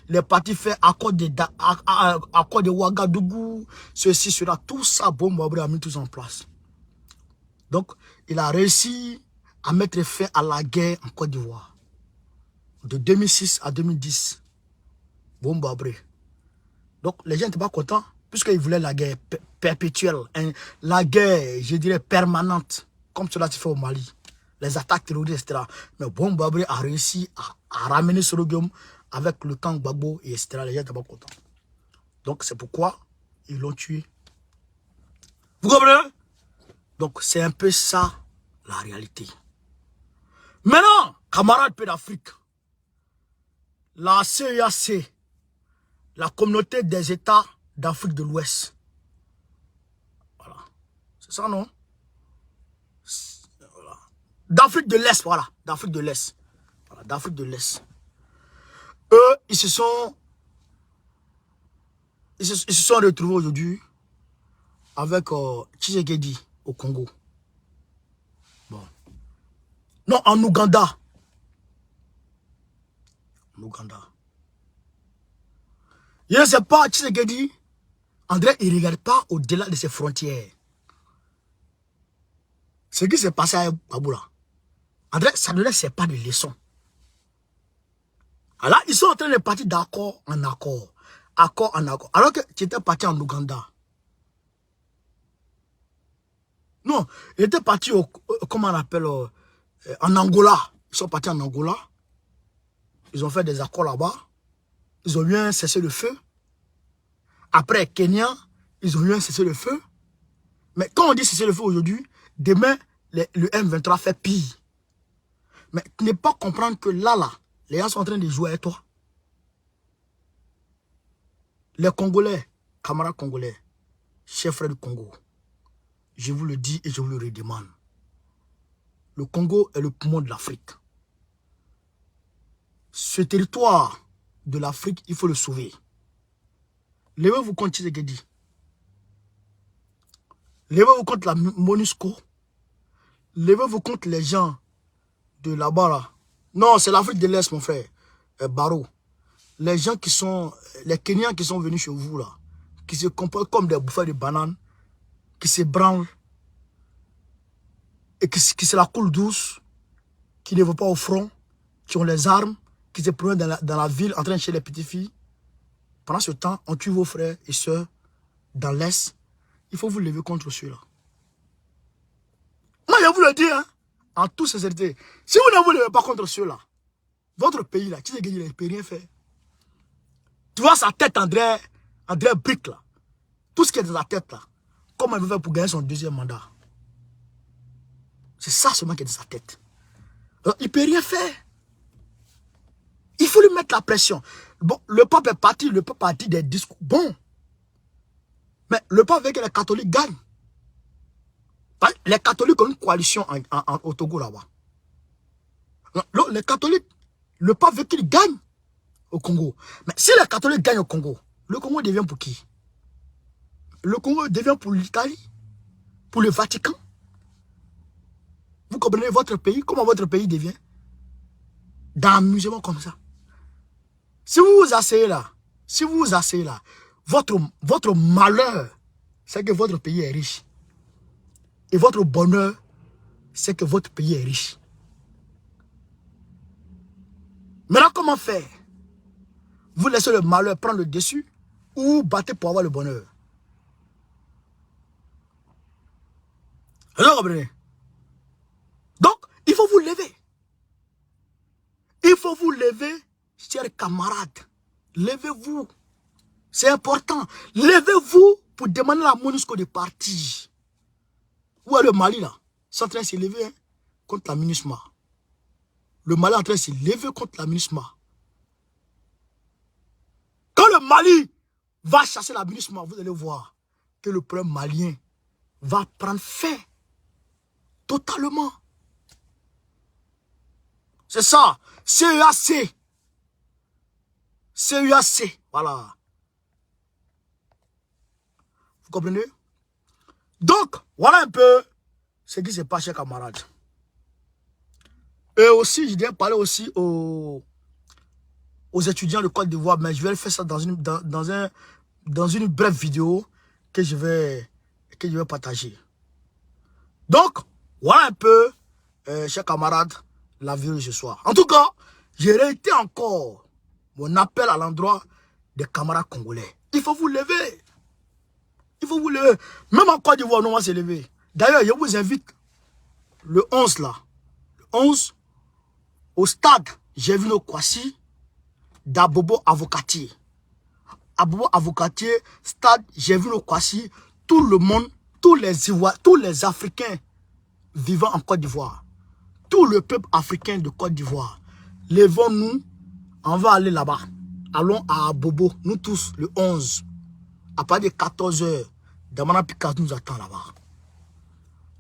Il est parti faire accord de Ouagadougou. Ceci, cela. Tout ça, Bon Boabré a mis tout ça en place. Donc, il a réussi à mettre fin à la guerre en Côte d'Ivoire. De 2006 à 2010. Bon Boabré. Donc, les gens n'étaient pas contents puisqu'ils voulaient la guerre perpétuelle. La guerre, je dirais, permanente. Comme cela se fait au Mali. Les attaques terroristes, etc. Mais Bon Boabré a réussi à ramener ce royaume avec le camp Gbagbo, et etc. Les gens n'étaient pas contents. Donc, c'est pourquoi ils l'ont tué. Vous comprenez? Donc, c'est un peu ça, la réalité. Maintenant, camarades pays d'Afrique, la CEAC, la communauté des États d'Afrique de l'Ouest. Voilà. C'est ça, non? Voilà. D'Afrique de l'Est, voilà. D'Afrique de l'Est. Voilà, d'Afrique de l'Est. Eux, ils se sont retrouvés aujourd'hui avec Tshisekedi au Congo. Bon. Non, en Ouganda. En Ouganda. Je ne sais pas, Tshisekedi, André, il ne regarde pas au-delà de ses frontières. Ce qui s'est passé à Baboula. André, ça ne laisse pas de leçons. Alors, ils sont en train de partir d'accord en accord. Accord en accord. Alors que tu étais parti en Ouganda. Non, il était parti au, comment on appelle, en Angola. Ils sont partis en Angola. Ils ont fait des accords là-bas. Ils ont eu un cessez-le-feu. Après, Kenya, ils ont eu un cessez-le-feu. Mais quand on dit cessez-le-feu aujourd'hui, demain, le M23 fait pire. Mais tu n'es pas comprendre que là, les gens sont en train de jouer avec toi. Les Congolais, camarades congolais, chers frères du Congo, je vous le dis et je vous le redemande. Le Congo est le poumon de l'Afrique. Ce territoire de l'Afrique, il faut le sauver. Levez-vous contre Tshisekedi. Levez-vous contre la MONUSCO. Levez-vous contre les gens de là-bas. Là. Non, c'est l'Afrique de l'Est, mon frère. Barreau. Les gens qui sont, les Kenyans qui sont venus chez vous, là, qui se comportent comme des bouffeurs de bananes, qui se branlent, et qui se la coulent douce, qui ne vont pas au front, qui ont les armes, qui se promènent dans la ville en train de chercher les petites filles. Pendant ce temps, on tue vos frères et sœurs dans l'Est. Il faut vous lever contre ceux-là. Moi, je vous le dis, hein, en toute sincérité. Si vous ne vous levez pas contre ceux-là, votre pays, là, Tshisekedi, il ne peut rien faire. Tu vois sa tête, André Brick, là. Tout ce qui est dans sa tête, là. Comment il veut faire pour gagner son deuxième mandat? C'est ça seulement qui est dans sa tête. Alors, il ne peut rien faire. Il faut lui mettre la pression. Bon, le pape est parti, le pape a dit des discours. Bon. Mais le pape veut que les catholiques gagnent. Les catholiques ont une coalition au Togo là-bas. Les catholiques, le pape veut qu'ils gagnent au Congo. Mais si les catholiques gagnent au Congo, le Congo devient pour qui? Le Congo devient pour l'Italie, pour le Vatican. Vous comprenez votre pays? Comment votre pays devient? D'amusement comme ça. Si vous vous asseyez là, votre malheur, c'est que votre pays est riche. Et votre bonheur, c'est que votre pays est riche. Maintenant, comment faire? Vous laissez le malheur prendre le dessus ou vous battez pour avoir le bonheur? Alors, comprenez? Donc, il faut vous lever. Il faut vous lever, chers camarades. Levez-vous. C'est important. Levez-vous pour demander la MONUSCO de partir. Où est le Mali là? C'est en train de se lever hein, contre la MINUSMA. Le Mali est en train de se lever contre la MINUSMA. Quand le Mali va chasser la MINUSMA, vous allez voir que le problème malien va prendre fin. Totalement. C'est ça. CEAC. CEAC. Voilà. Vous comprenez? Donc, voilà un peu ce qui se passe, chers camarades. Et aussi, je dois parler aussi aux étudiants de Côte d'Ivoire, mais je vais faire ça dans une brève vidéo que je vais partager. Donc, voilà un peu, chers camarades, la vidéo de ce soir. En tout cas, j'ai réitéré encore mon appel à l'endroit des camarades congolais. Il faut vous lever. Il faut vous lever. Même en Côte d'Ivoire, on va se lever. D'ailleurs, je vous invite le 11 là. Le 11, au stade, j'ai vu nos Kwasi d'Abobo Avocatier. Abobo Avocatier, stade, j'ai vu nos Kwasi, tout le monde, tous les Africains vivant en Côte d'Ivoire. Tout le peuple africain de Côte d'Ivoire. Levons-nous, on va aller là-bas. Allons à Abobo, nous tous, le 11. À partir de 14 h, Damana Pikas nous attend là-bas.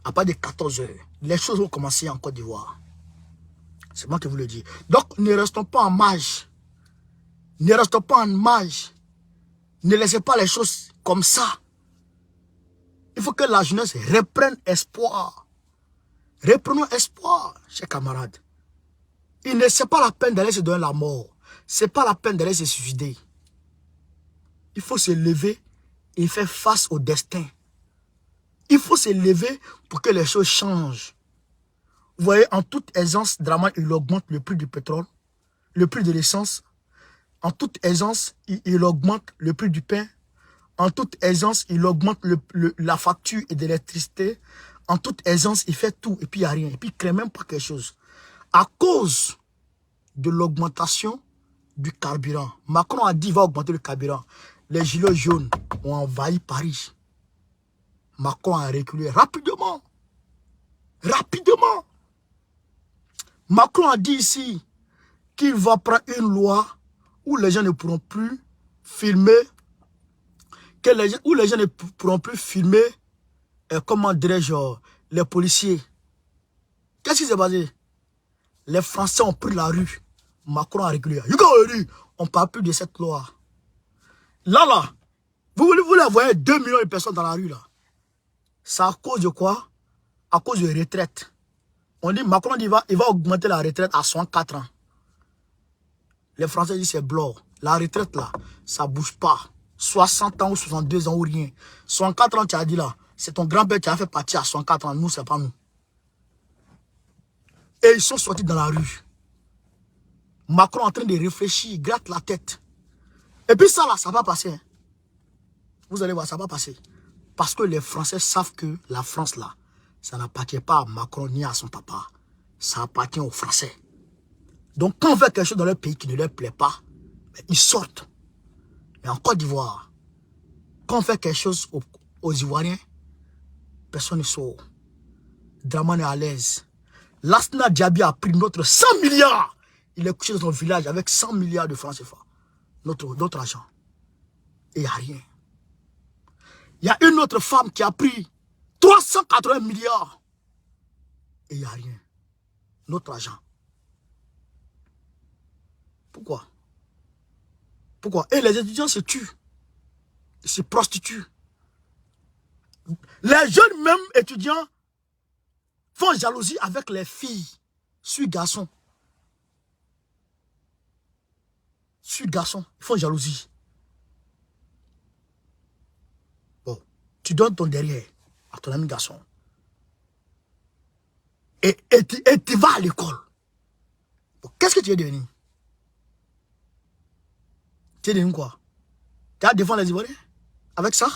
À partir de 14 h, les choses vont commencer en Côte d'Ivoire. C'est moi qui vous le dis. Donc, ne restons pas en marge. Ne restons pas en marge. Ne laissez pas les choses comme ça. Il faut que la jeunesse reprenne espoir. Reprenons espoir, chers camarades. Il ne c'est pas la peine d'aller se donner la mort. C'est pas la peine d'aller se suicider. Il faut se lever et faire face au destin. Il faut se lever pour que les choses changent. Vous voyez, en toute aisance, Draman, il augmente le prix du pétrole, le prix de l'essence. En toute aisance, il augmente le prix du pain. En toute aisance, il augmente la facture et de l'électricité. En toute aisance, il fait tout et puis il n'y a rien. Et puis il ne crée même pas quelque chose. À cause de l'augmentation du carburant. Macron a dit qu'il va augmenter le carburant. Les gilets jaunes ont envahi Paris. Macron a reculé rapidement. Rapidement. Macron a dit ici qu'il va prendre une loi où les gens ne pourront plus filmer, où les gens ne pourront plus filmer, comment dirais-je, les policiers. Qu'est-ce qui s'est passé? Les Français ont pris la rue. Macron a régulé. On ne parle plus de cette loi. Là, vous la voyez 2 millions de personnes dans la rue là. C'est à cause de quoi? À cause de retraite. On dit, Macron dit il va augmenter la retraite à 64 ans. Les Français disent c'est blanc. La retraite là, ça ne bouge pas. 60 ans ou 62 ans ou rien. 64 ans, tu as dit là, c'est ton grand-père qui a fait partir à 64 ans. Nous, c'est pas nous. Et ils sont sortis dans la rue. Macron est en train de réfléchir, il gratte la tête. Et puis ça là, ça va passer. Hein. Vous allez voir, ça va passer. Parce que les Français savent que la France là, ça n'appartient pas à Macron ni à son papa. Ça appartient aux Français. Donc quand on fait quelque chose dans leur pays qui ne leur plaît pas, ils sortent. Mais en Côte d'Ivoire, quand on fait quelque chose aux Ivoiriens, personne ne sort. Dramane est à l'aise. Lassana Diaby a pris notre 100 milliards. Il est couché dans son village avec 100 milliards de francs CFA. Notre argent. Et il n'y a rien. Il y a une autre femme qui a pris 380 milliards. Et il n'y a rien. Notre argent. Pourquoi? Pourquoi? Et les étudiants se tuent. Ils se prostituent. Les jeunes même étudiants font jalousie avec les filles sur garçons. Sur garçons, ils font jalousie. Bon, tu donnes ton derrière à ton ami garçon. Et tu vas à l'école. Qu'est-ce que tu es devenu? Tu es devenu quoi? Tu as défendu les Ivoiriens? Avec ça?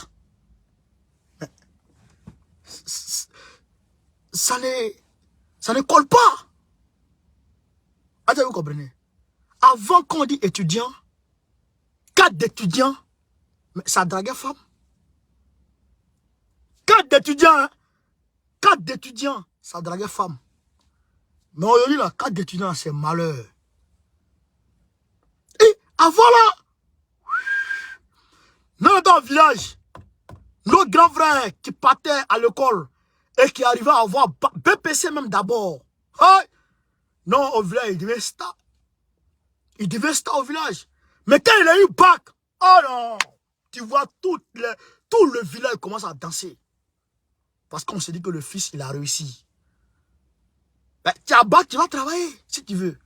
Ça ne colle pas. Attends, vous comprenez? Avant qu'on dit étudiant, 4 d'étudiants, mais ça draguait femme. 4 d'étudiants, hein? 4 d'étudiants, ça draguait femme. Mais aujourd'hui, là, 4 d'étudiants, c'est malheur. Et avant là, dans le village, nos grands frères qui partaient à l'école et qui arrivaient à avoir BPC même d'abord. Hey! Non, au village, il devait star. Il devait star au village. Mais quand il a eu bac, oh non! Tu vois, tout le village commence à danser. Parce qu'on se dit que le fils, il a réussi. Ben, tu as bac, tu vas travailler, si tu veux.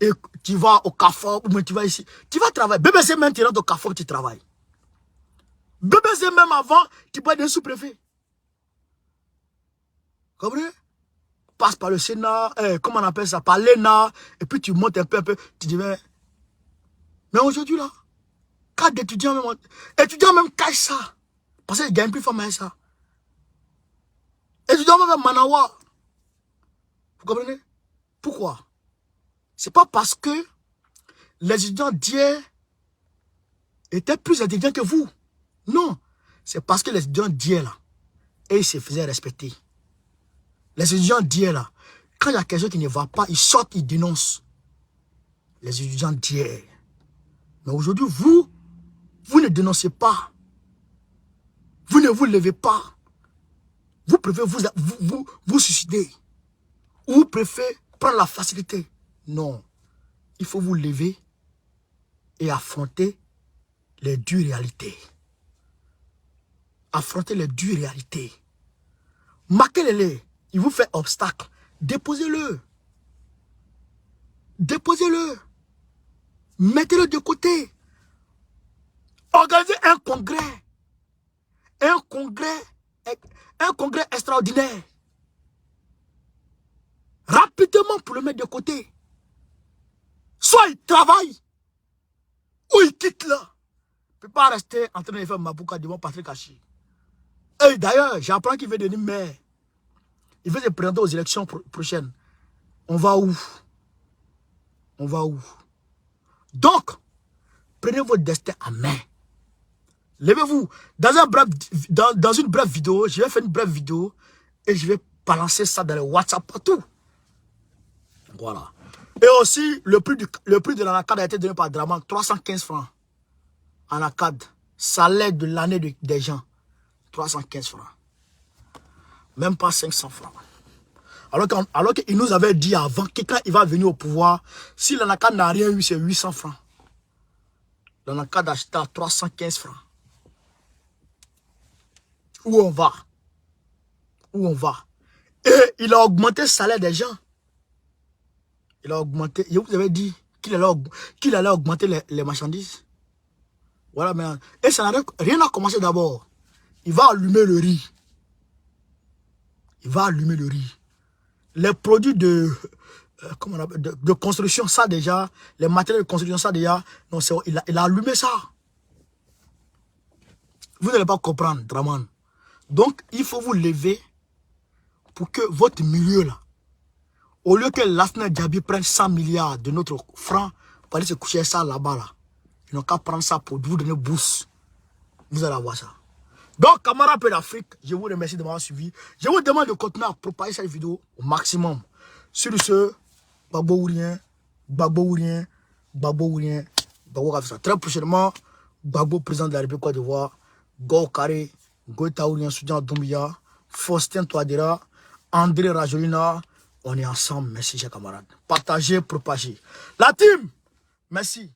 Et tu vas au Carrefour, ou tu vas ici. Tu vas travailler. BBC même, tu rentres au Carrefour, tu travailles. BBC même avant, tu peux être un sous-préfet. Comprenez? Passe par le Sénat, comment on appelle ça, par l'ENA, et puis tu montes un peu, tu deviens... Mais aujourd'hui là, 4 étudiants même cachent ça. Parce qu'ils ne gagnent plus fort avec ça. Étudiants même Manawa. Vous comprenez? Pourquoi? C'est pas parce que les étudiants d'hier étaient plus intelligents que vous. Non. C'est parce que les étudiants d'hier là, et ils se faisaient respecter. Les étudiants d'hier là, quand il y a quelque chose qui ne va pas, ils sortent, ils dénoncent. Les étudiants d'hier. Mais aujourd'hui, vous ne dénoncez pas. Vous ne vous levez pas. Vous préférez vous suicider. Ou vous préférez prendre la facilité. Non. Il faut vous lever et affronter les dures réalités. Affronter les dures réalités. Marquez-les. Il vous fait obstacle. Déposez-le. Déposez-le. Mettez-le de côté. Organisez un congrès. Un congrès extraordinaire. Rapidement pour le mettre de côté. Soit il travaille, ou il quitte là. Il ne peut pas rester en train de faire Mabouka devant Patrick Hachi. Et d'ailleurs, j'apprends qu'il veut devenir maire. Il veut se présenter aux élections prochaines. On va où? On va où? Donc, prenez votre destin en main. Levez-vous. Dans une brève vidéo, je vais faire une brève vidéo et je vais balancer ça dans le WhatsApp partout. Voilà. Et aussi, le prix de l'anacade a été donné par Draman, 315 francs. Anacade, salaire de l'année des gens, 315 francs. Même pas 500 francs. Alors qu'il nous avait dit avant que quand il va venir au pouvoir, si l'anacade n'a rien eu, c'est 800 francs. L'anacade a acheté à 315 francs. Où on va? Où on va? Et il a augmenté le salaire des gens. Il a augmenté. Je vous avais dit qu'il allait augmenter les marchandises. Voilà, mais. Et ça n'a rien à commencer d'abord. Il va allumer le riz. Il va allumer le riz. Les produits de construction, ça déjà. Les matériaux de construction, ça déjà. Non, il a allumé ça. Vous n'allez pas comprendre, Draman. Donc, il faut vous lever pour que votre milieu là, au lieu que l'Asna Djabi prenne 100 milliards de notre franc pour aller se coucher ça là-bas, là, ils n'ont qu'à prendre ça pour vous donner bourse. Vous allez avoir ça. Donc, camarades peu d'Afrique, je vous remercie de m'avoir suivi. Je vous demande de continuer à propager cette vidéo au maximum. Sur ce, Gbagbo ou rien, Gbagbo ou rien, Gbagbo ou rien, Gbagbo Rafisa. Très prochainement, Gbagbo, président de la République Côte d'Ivoire, Go Kare, Goïta ou rien, Soudian Doumbia, Faustin Touadéra, André Rajolina. On est ensemble. Merci, chers camarades. Partagez, propagez. La team, merci.